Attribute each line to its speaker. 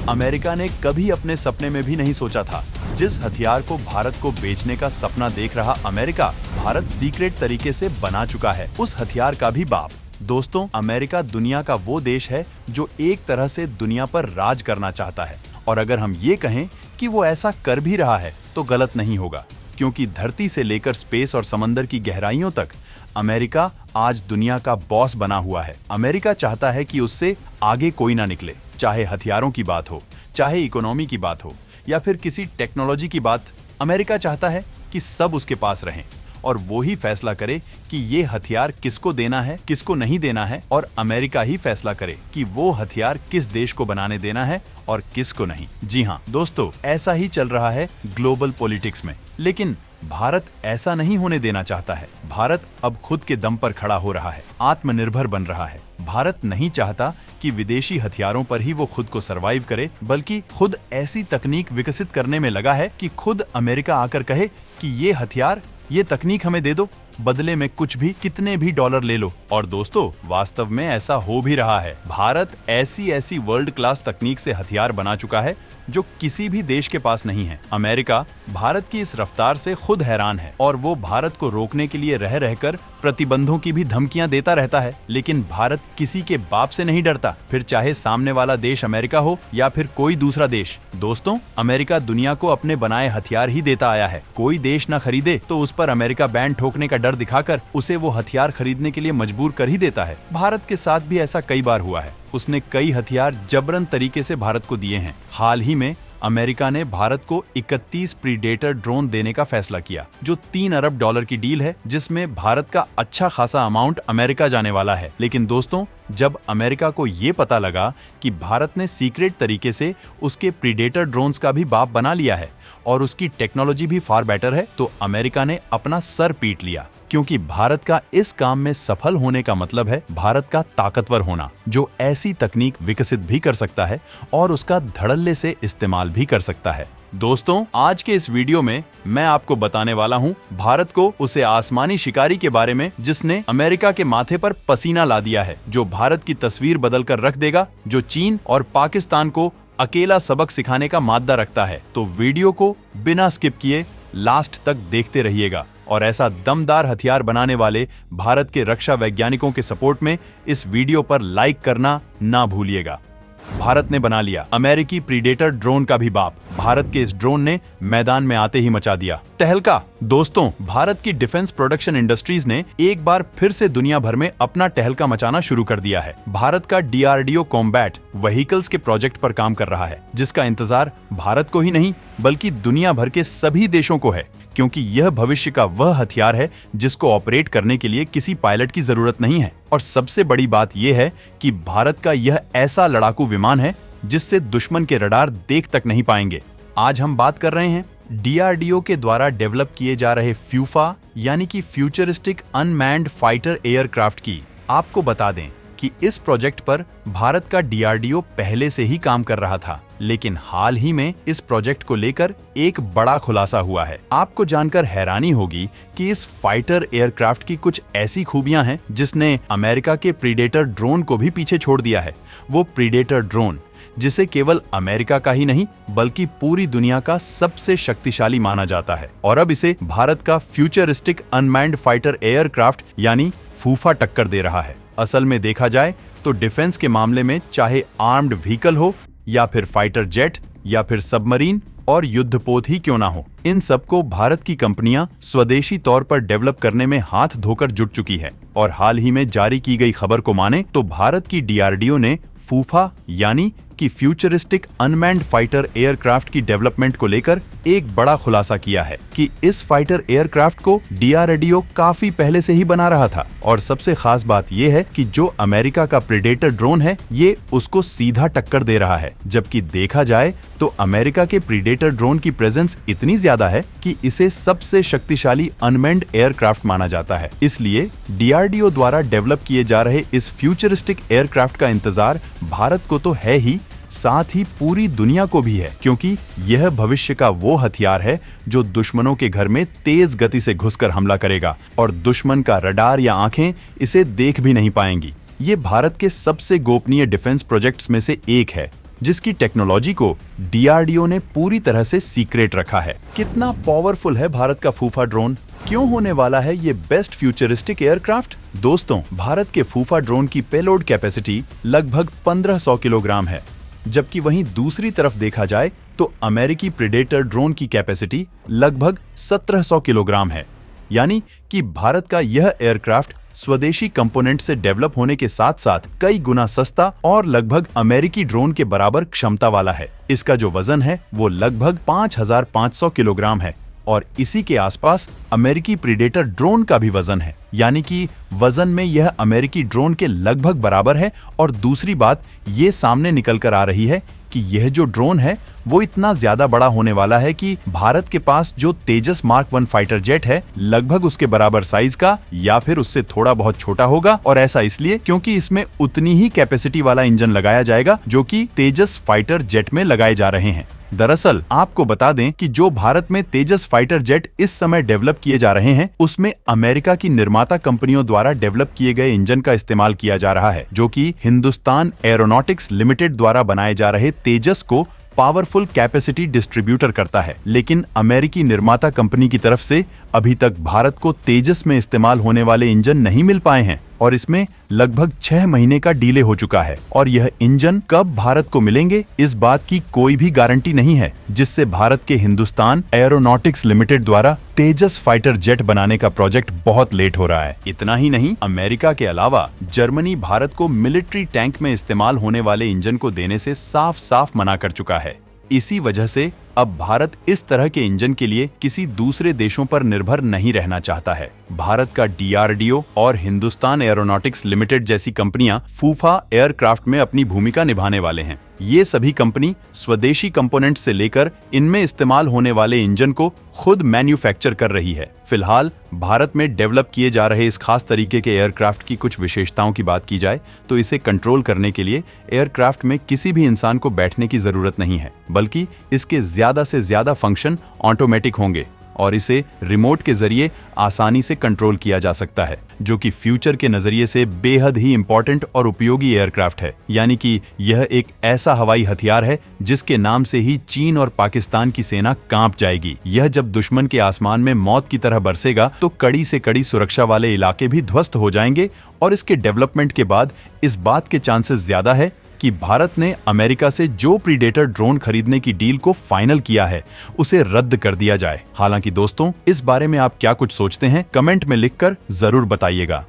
Speaker 1: America ने कभी अपने सपने में भी नहीं सोचा था। जिस हथियार को भारत को बेचने का सपना देख रहा अमेरिका, भारत सीक्रेट तरीके से बना चुका है उस हथियार का भी बाप। दोस्तों, अमेरिका दुनिया का वो देश है जो एक तरह से दुनिया पर राज करना चाहता है, और अगर हम ये कहें कि वो ऐसा कर भी रहा है तो गलत नहीं होगा, क्योंकि धरती से लेकर स्पेस और समंदर की गहराइयों तक अमेरिका आज दुनिया का बॉस बना हुआ है। अमेरिका चाहता है कि उससे आगे कोई ना निकले, चाहे हथियारों की बात हो, चाहे इकोनॉमी की बात हो, या फिर किसी टेक्नोलॉजी की बात। अमेरिका चाहता है कि सब उसके पास रहें और वो ही फैसला करे कि ये हथियार किसको देना है, किसको नहीं देना है, और अमेरिका ही फैसला करे कि वो हथियार किस देश को बनाने देना है और किसको नहीं। जी हाँ दोस्तों, ऐसा ही चल रहा है ग्लोबल पॉलिटिक्स में। लेकिन भारत ऐसा नहीं होने देना चाहता है। भारत अब खुद के दम पर खड़ा हो रहा है, आत्मनिर्भर बन रहा है। भारत नहीं चाहता कि विदेशी हथियारों पर ही वो खुद को सरवाइव करे, बल्कि खुद ऐसी तकनीक विकसित करने में लगा है कि खुद अमेरिका आकर कहे कि ये हथियार, ये तकनीक हमें दे दो, बदले में कुछ भी, कितने भी डॉलर ले लो। और दोस्तों, वास्तव में ऐसा हो भी रहा है। भारत ऐसी वर्ल्ड क्लास तकनीक से हथियार बना चुका है जो किसी भी देश के पास नहीं है। अमेरिका भारत की इस रफ्तार से खुद हैरान है और वो भारत को रोकने के लिए रह रहकर प्रतिबंधों की भी धमकियां देता रहता है। लेकिन भारत किसी के बाप से नहीं डरता, फिर चाहे सामने वाला देश अमेरिका हो या फिर कोई दूसरा देश। दोस्तों, अमेरिका दुनिया को अपने बनाए हथियार ही देता आया है। कोई देश न खरीदे तो उस पर अमेरिका बैन ठोकने का डर दिखाकर उसे वो हथियार खरीदने के लिए मजबूर कर ही देता है। भारत के साथ भी ऐसा कई बार हुआ है। उसने कई हथियार जबरन तरीके से भारत को दिए हैं। हाल ही में अमेरिका ने भारत को 31 प्रीडेटर ड्रोन देने का फैसला किया, जो 3 अरब डॉलर की डील है, जिसमें भारत का अच्छा खासा अमाउंट अमेरिका जाने वाला है। लेकिन दोस्तों, जब अमेरिका को ये पता लगा कि भारत ने सीक्रेट तरीके से उसके प्रीडेटर ड्रोन्स का भी बाप बना लिया है और उसकी टेक्नोलॉजी भी फार बेटर है, तो अमेरिका ने अपना सर पीट लिया। क्योंकि भारत का इस काम में सफल होने का मतलब है भारत का ताकतवर होना, जो ऐसी तकनीक विकसित भी कर सकता है और उसका धड़ल्ले से इस्तेमाल भी कर सकता है। दोस्तों, आज के इस वीडियो में मैं आपको बताने वाला हूँ भारत को उसे आसमानी शिकारी के बारे में जिसने अमेरिका के माथे पर पसीना ला दिया है, जो भारत की तस्वीर बदल कर रख देगा, जो चीन और पाकिस्तान को अकेला सबक सिखाने का मादा रखता है। तो वीडियो को बिना स्किप किए लास्ट तक देखते रहिएगा और ऐसा दमदार हथियार बनाने वाले भारत के रक्षा वैज्ञानिकों के सपोर्ट में इस वीडियो पर लाइक करना ना भूलिएगा। भारत ने बना लिया अमेरिकी प्रीडेटर ड्रोन का भी बाप। भारत के इस ड्रोन ने मैदान में आते ही मचा दिया तहलका। दोस्तों, भारत की डिफेंस प्रोडक्शन इंडस्ट्रीज ने एक बार फिर से दुनिया भर में अपना तहलका मचाना शुरू कर दिया है। भारत का DRDO कॉम्बैट व्हीकल्स के प्रोजेक्ट पर काम कर रहा है, जिसका इंतजार भारत को ही नहीं बल्कि दुनिया भर के सभी देशों को है, क्योंकि यह भविष्य का वह हथियार है जिसको ऑपरेट करने के लिए किसी पायलट की जरूरत नहीं है। और सबसे बड़ी बात यह है कि भारत का यह ऐसा लड़ाकू विमान है जिससे दुश्मन के रडार देख तक नहीं पाएंगे। आज हम बात कर रहे हैं DRDO के द्वारा डेवलप किए जा रहे फ्यूफा यानी कि फ्यूचरिस्टिक अनमैन्ड फाइटर एयरक्राफ्ट की। आपको बता दें कि इस प्रोजेक्ट पर भारत का DRDO पहले से ही काम कर रहा था, लेकिन हाल ही में इस प्रोजेक्ट को लेकर एक बड़ा खुलासा हुआ है। आपको जानकर हैरानी होगी कि इस फाइटर एयरक्राफ्ट की कुछ ऐसी खूबियां हैं जिसने अमेरिका के प्रीडेटर ड्रोन को भी पीछे छोड़ दिया है। वो प्रीडेटर ड्रोन जिसे केवल अमेरिका का ही नहीं बल्कि पूरी दुनिया का सबसे शक्तिशाली माना जाता है, और अब इसे भारत का फ्यूचरिस्टिक अनमैन्ड फाइटर एयरक्राफ्ट यानी फूफा टक्कर दे रहा है। असल में देखा जाए तो डिफेंस के मामले में चाहे आर्म्ड व्हीकल हो या फिर फाइटर जेट या फिर सबमरीन और युद्धपोत ही क्यों ना हो, इन सबको भारत की कंपनियां स्वदेशी तौर पर डेवलप करने में हाथ धोकर जुट चुकी है। और हाल ही में जारी की गई खबर को माने तो भारत की DRDO ने फूफा यानी कि फ्यूचरिस्टिक अनमैन्ड फाइटर एयरक्राफ्ट की डेवलपमेंट को लेकर एक बड़ा खुलासा किया है कि इस फाइटर एयरक्राफ्ट को DRDO काफी पहले से ही बना रहा था। और सबसे खास बात यह है कि जो अमेरिका का प्रीडेटर ड्रोन है ये उसको सीधा टक्कर दे रहा है, जबकि देखा जाए तो अमेरिका के प्रीडेटर ड्रोन की प्रेजेंस इतनी ज्यादा है कि इसे सबसे शक्तिशाली अनमैन्ड एयरक्राफ्ट माना जाता है। इसलिए DRDO द्वारा डेवलप किए जा रहे इस फ्यूचरिस्टिक एयरक्राफ्ट का इंतजार भारत को तो है ही, साथ ही पूरी दुनिया को भी है, क्योंकि यह भविष्य का वो हथियार है जो दुश्मनों के घर में तेज गति से घुसकर हमला करेगा और दुश्मन का रडार या आंखें इसे देख भी नहीं पाएंगी। ये भारत के सबसे गोपनीय डिफेंस प्रोजेक्ट्स में से एक है जिसकी टेक्नोलॉजी को DRDO ने पूरी तरह से सीक्रेट रखा है। कितना पावरफुल है भारत का फूफा ड्रोन? क्यों होने वाला है ये बेस्ट फ्यूचरिस्टिक एयरक्राफ्ट? दोस्तों, भारत के फूफा ड्रोन की पेलोड कैपेसिटी लगभग 1500 किलोग्राम है, जबकि वहीं दूसरी तरफ देखा जाए तो अमेरिकी प्रेडेटर ड्रोन की कैपेसिटी लगभग 1700 किलोग्राम है। यानी कि भारत का यह एयरक्राफ्ट स्वदेशी कंपोनेंट से डेवलप होने के साथ साथ कई गुना सस्ता और लगभग अमेरिकी ड्रोन के बराबर क्षमता वाला है। इसका जो वजन है वो लगभग 5500 किलोग्राम है और इसी के आसपास अमेरिकी प्रेडेटर ड्रोन का भी वजन है, यानी कि वजन में यह अमेरिकी ड्रोन के लगभग बराबर है। और दूसरी बात ये सामने निकल कर आ रही है कि यह जो ड्रोन है वो इतना ज्यादा बड़ा होने वाला है कि भारत के पास जो तेजस मार्क 1 फाइटर जेट है लगभग उसके बराबर साइज का या फिर उससे थोड़ा बहुत छोटा होगा। और ऐसा इसलिए क्योंकि इसमें उतनी ही कैपेसिटी वाला इंजन लगाया जाएगा जो कि तेजस फाइटर जेट में लगाए जा रहे हैं। दरअसल आपको बता दें कि जो भारत में तेजस फाइटर जेट इस समय डेवलप किए जा रहे हैं उसमें अमेरिका की निर्माता कंपनियों द्वारा डेवलप किए गए इंजन का इस्तेमाल किया जा रहा है, जो कि हिंदुस्तान एरोनॉटिक्स लिमिटेड द्वारा बनाए जा रहे तेजस को पावरफुल कैपेसिटी डिस्ट्रीब्यूटर करता है। लेकिन अमेरिकी निर्माता कंपनी की तरफ से अभी तक भारत को तेजस में इस्तेमाल होने वाले इंजन नहीं मिल पाए हैं और इसमें लगभग 6 महीने का डिले हो चुका है। और यह इंजन कब भारत को मिलेंगे इस बात की कोई भी गारंटी नहीं है, जिससे भारत के हिंदुस्तान एरोनॉटिक्स लिमिटेड द्वारा तेजस फाइटर जेट बनाने का प्रोजेक्ट बहुत लेट हो रहा है। इतना ही नहीं, अमेरिका के अलावा जर्मनी भारत को मिलिट्री टैंक में इस्तेमाल होने वाले इंजन को देने से साफ साफ मना कर चुका है। इसी वजह से अब भारत इस तरह के इंजन के लिए किसी दूसरे देशों पर निर्भर नहीं रहना चाहता है। भारत का DRDO और हिंदुस्तान एरोनॉटिक्स लिमिटेड जैसी कंपनियां फूफा एयरक्राफ्ट में अपनी भूमिका निभाने वाले हैं। ये सभी कंपनी स्वदेशी कंपोनेंट से लेकर इनमें इस्तेमाल होने वाले इंजन को खुद मैन्युफैक्चर कर रही है। फिलहाल भारत में डेवलप किए जा रहे इस खास तरीके के एयरक्राफ्ट की कुछ विशेषताओं की बात की जाए तो इसे कंट्रोल करने के लिए एयरक्राफ्ट में किसी भी इंसान को बैठने की जरूरत नहीं है, बल्कि इसके ज्यादा से ज्यादा फंक्शन ऑटोमेटिक होंगे और इसे रिमोट के जरिए आसानी से कंट्रोल किया जा सकता है, जो कि फ्यूचर के नजरिए से बेहद ही इंपॉर्टेंट और उपयोगी एयरक्राफ्ट है। यानी कि यह एक ऐसा हवाई हथियार है जिसके नाम से ही चीन और पाकिस्तान की सेना कांप जाएगी। यह जब दुश्मन के आसमान में मौत की तरह बरसेगा तो कड़ी से कड़ी सुरक्षा वाले इलाके भी ध्वस्त हो जाएंगे। और इसके डेवलपमेंट के बाद इस बात के चांसेस ज्यादा है कि भारत ने अमेरिका से जो प्रीडेटर ड्रोन खरीदने की डील को फाइनल किया है उसे रद्द कर दिया जाए। हालांकि दोस्तों, इस बारे में आप क्या कुछ सोचते हैं कमेंट में लिखकर जरूर बताइएगा।